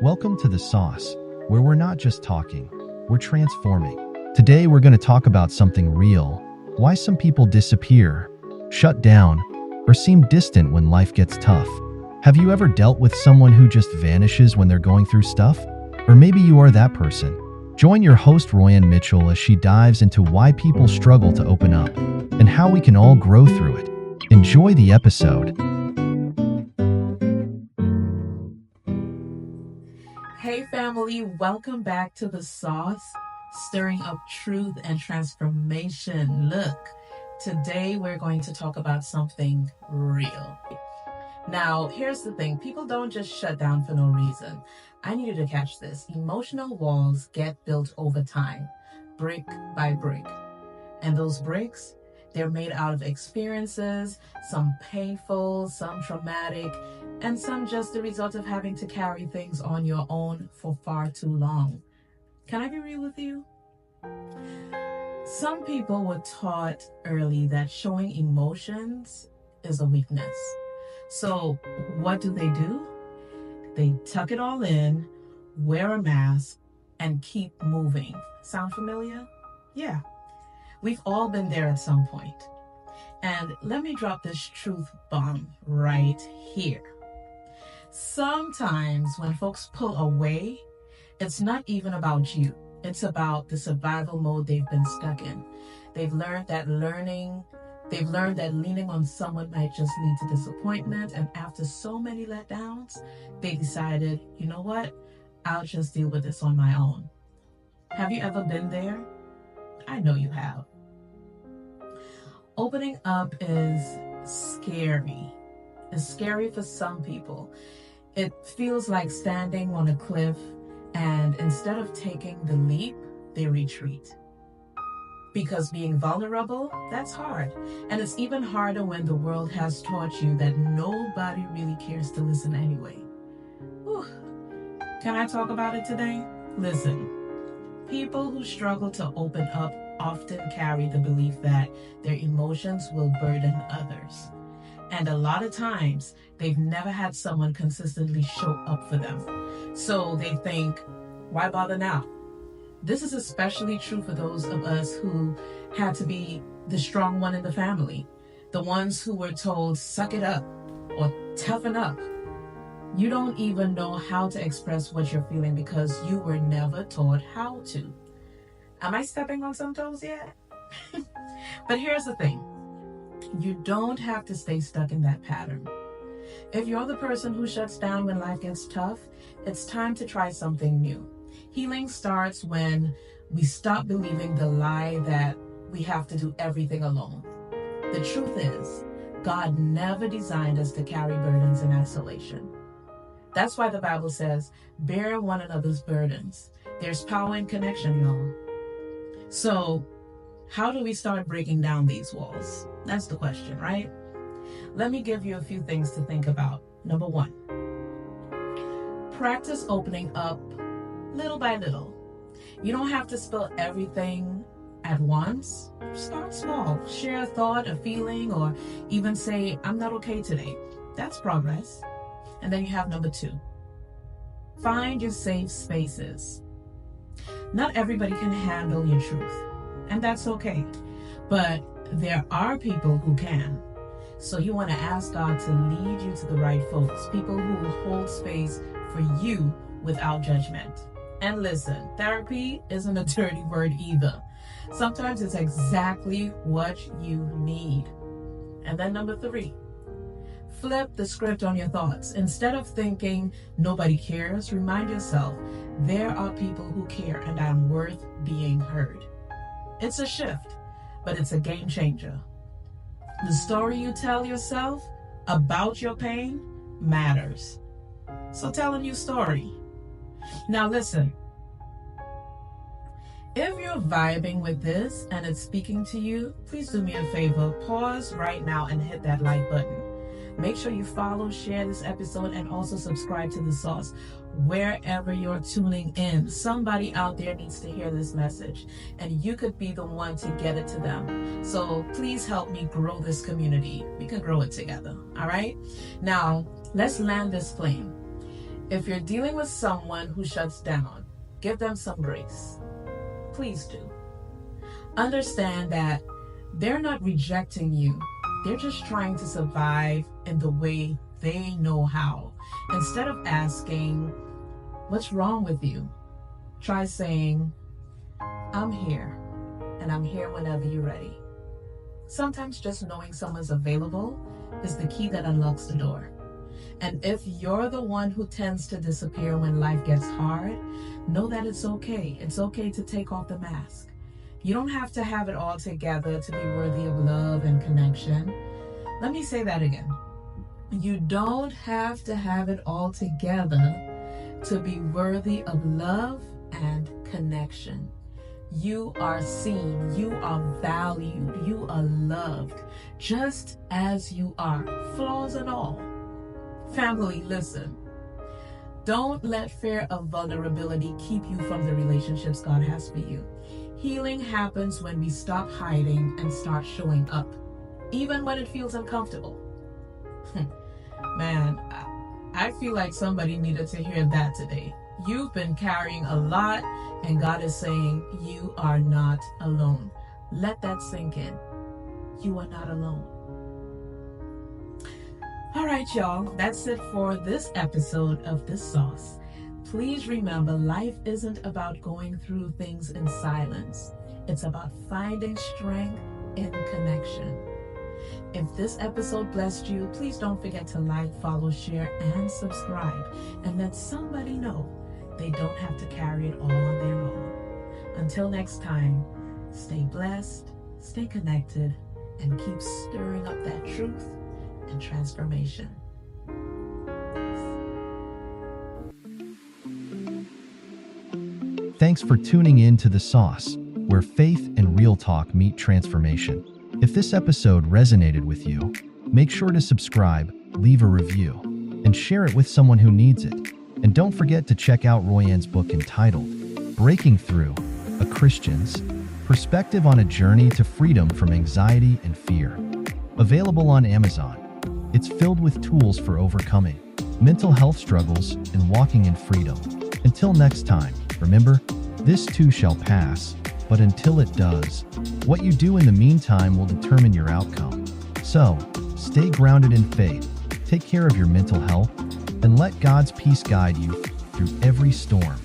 Welcome to The Sauce, where we're not just talking, we're transforming. Today we're going to talk about something real, why some people disappear, shut down, or seem distant when life gets tough. Have you ever dealt with someone who just vanishes when they're going through stuff? Or maybe you are that person. Join your host Royanne Mitchell as she dives into why people struggle to open up and how we can all grow through it. Enjoy the episode. Hey family, welcome back to The Sauce, stirring up truth and transformation. Look, today we're going to talk about something real. Now, here's the thing. People don't just shut down for no reason. I need you to catch this. Emotional walls get built over time, brick by brick. And those bricks, they're made out of experiences, some painful, some traumatic, and some just the result of having to carry things on your own for far too long. Can I be real with you? Some people were taught early that showing emotions is a weakness. So what do? They tuck it all in, wear a mask, and keep moving. Sound familiar? Yeah. We've all been there at some point. And let me drop this truth bomb right here. Sometimes when folks pull away, it's not even about you. It's about the survival mode they've been stuck in. They've learned that leaning on someone might just lead to disappointment. And after so many letdowns, they decided, you know what? I'll just deal with this on my own. Have you ever been there? I know you have. Opening up is scary. It's scary for some people. It feels like standing on a cliff, and instead of taking the leap, they retreat. Because being vulnerable, that's hard. And it's even harder when the world has taught you that nobody really cares to listen anyway. Whew. Can I talk about it today? Listen, people who struggle to open up often carry the belief that their emotions will burden others. And a lot of times, they've never had someone consistently show up for them. So they think, why bother now? This is especially true for those of us who had to be the strong one in the family, the ones who were told, suck it up or toughen up. You don't even know how to express what you're feeling because you were never taught how to. Am I stepping on some toes yet? But here's the thing. You don't have to stay stuck in that pattern. If you're the person who shuts down when life gets tough, it's time to try something new. Healing starts when we stop believing the lie that we have to do everything alone. The truth is, God never designed us to carry burdens in isolation. That's why the Bible says, bear one another's burdens. There's power in connection, y'all. So, how do we start breaking down these walls? That's the question, right? Let me give you a few things to think about. Number one, practice opening up little by little. You don't have to spill everything at once. Start small. Share a thought, a feeling, or even say, I'm not okay today. That's progress. And then you have number two. Find your safe spaces. Not everybody can handle your truth, and that's okay. But there are people who can. So you want to ask God to lead you to the right folks, people who will hold space for you without judgment. And listen, therapy isn't a dirty word either. Sometimes it's exactly what you need. And then number three, flip the script on your thoughts. Instead of thinking nobody cares, remind yourself, there are people who care and I'm worth being heard. It's a shift, but it's a game changer. The story you tell yourself about your pain matters. So tell a new story. Now listen, if you're vibing with this and it's speaking to you, please do me a favor, pause right now and hit that like button. Make sure you follow, share this episode, and also subscribe to The Sauce wherever you're tuning in. Somebody out there needs to hear this message, and you could be the one to get it to them. So please help me grow this community. We can grow it together, all right? Now, let's land this plane. If you're dealing with someone who shuts down, give them some grace. Please do. Understand that they're not rejecting you. They're just trying to survive in the way they know how. Instead of asking, "What's wrong with you?" try saying, "I'm here, and I'm here whenever you're ready." Sometimes just knowing someone's available is the key that unlocks the door. And if you're the one who tends to disappear when life gets hard, know that it's okay. It's okay to take off the mask. You don't have to have it all together to be worthy of love and connection. Let me say that again. You don't have to have it all together to be worthy of love and connection. You are seen, you are valued, you are loved, just as you are, flaws and all. Family, listen. Don't let fear of vulnerability keep you from the relationships God has for you. Healing happens when we stop hiding and start showing up, even when it feels uncomfortable. Man, I feel like somebody needed to hear that today. You've been carrying a lot, and God is saying you are not alone. Let that sink in. You are not alone. All right, y'all, that's it for this episode of The Sauce. Please remember, life isn't about going through things in silence. It's about finding strength in connection. If this episode blessed you, please don't forget to like, follow, share, and subscribe. And let somebody know they don't have to carry it all on their own. Until next time, stay blessed, stay connected, and keep stirring up that truth and transformation. Thanks for tuning in to The Sauce, where faith and real talk meet transformation. If this episode resonated with you, make sure to subscribe, leave a review, and share it with someone who needs it. And don't forget to check out Royanne's book entitled Breaking Through: A Christian's Perspective on a Journey to Freedom from Anxiety and Fear. Available on Amazon. It's filled with tools for overcoming mental health struggles and walking in freedom. Until next time, remember, this too shall pass, but until it does, what you do in the meantime will determine your outcome. So, stay grounded in faith, take care of your mental health, and let God's peace guide you through every storm.